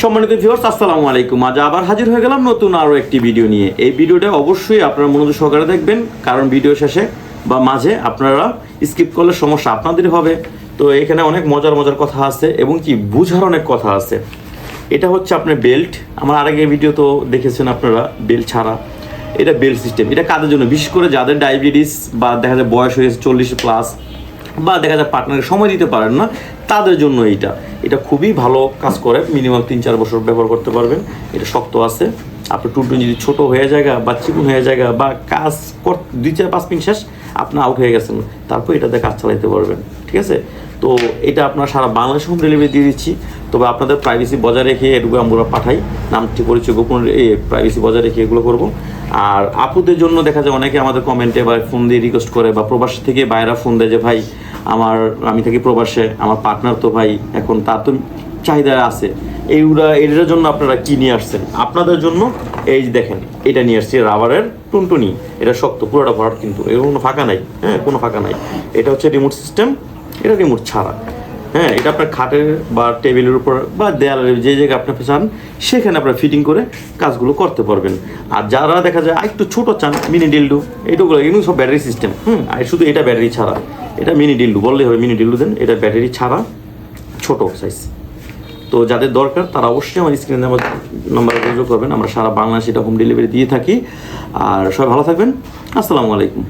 সম্মানিত ভিউয়ার্স, আসসালামু আলাইকুম। আজ আবার হাজির হয়ে গেলাম নতুন আরও একটি ভিডিও নিয়ে। এই ভিডিওটা অবশ্যই আপনারা মনোযোগ সহকারে দেখবেন, কারণ ভিডিও শেষে বা মাঝে আপনারা স্কিপ করলে সমস্যা আপনাদেরই হবে। তো এখানে অনেক মজার মজার কথা আছে এবং কি বুঝার অনেক কথা আছে। এটা হচ্ছে আপনার বেল্ট। আমার আরেকটা ভিডিও তো দেখেছেন আপনারা, বেল্ট ছাড়া। এটা বেল্ট সিস্টেম। এটা কাদের জন্য? বিশেষ করে যাদের ডায়াবেটিস বা দেখা যায় বয়স হয়েছে 40+ বা দেখা যায় পার্টনারকে সময় দিতে পারেন না, তাদের জন্য এটা খুবই ভালো কাজ করে। মিনিমাম 3-4 বছর ব্যবহার করতে পারবেন। এটা শক্ত আছে। আপনার টুনটুন যদি ছোটো হয়ে যায় বা চিকুন হয়ে যায় বা কাজ 2-4-5 মিনিট শেষ আপনি আউট হয়ে গেছেন, তারপর এটাতে কাজ চালাতে পারবেন। ঠিক আছে? তো এটা আপনার সারা বাংলাদেশে হোম ডেলিভারি দিয়ে দিচ্ছি। তবে আপনাদের প্রাইভেসি বজায় রেখে এটুকু আমরা পাঠাই। নামটি পরিচয় গোপন প্রাইভেসি বজায় রেখে এগুলো করবো। আর আপুদের জন্য দেখা যায় অনেকে আমাদের কমেন্টে বা ফোন দিয়ে রিকোয়েস্ট করে বা প্রবাস থেকে বাইরা ফোন দেয় যে ভাই আমি থাকি প্রবাসে, আমার পার্টনার তো ভাই এখন তার তো চাহিদা আছে, এটার জন্য আপনারা কি নিয়ে আসছেন? আপনাদের জন্য এই যে দেখেন, এটা নিয়ে আসছি রাবারের টুনটুনি। এটা শক্ত, পুরোটা ভরাট, কিন্তু এর কোনো ফাঁকা নাই। হ্যাঁ, কোনো ফাঁকা নাই। এটা হচ্ছে রিমোট সিস্টেম। এটা রিমোট ছাড়া। হ্যাঁ, এটা আপনার খাটের বা টেবিলের উপর বা দেয়ালের যে জায়গায় আপনি চান সেখানে আপনারা ফিটিং করে কাজগুলো করতে পারবেন। আর যারা দেখা যায় একটু ছোটো চান, মিনি ডিল্ডু, এইটুকুলো এগুলো সব ব্যাটারি সিস্টেম। আর শুধু এটা ব্যাটারি ছাড়া। এটা মিনি ডিল্ডু বললেই হবে, মিনি ডিল্ডু দেন। এটা ব্যাটারি ছাড়া ছোটো সাইজ। তো যাদের দরকার তারা অবশ্যই আমার স্ক্রিনে নাম্বারে যোগাযোগ করবেন। আমরা সারা বাংলাদেশে এটা হোম ডেলিভারি দিয়ে থাকি। আর সবাই ভালো থাকবেন। আসসালামু আলাইকুম।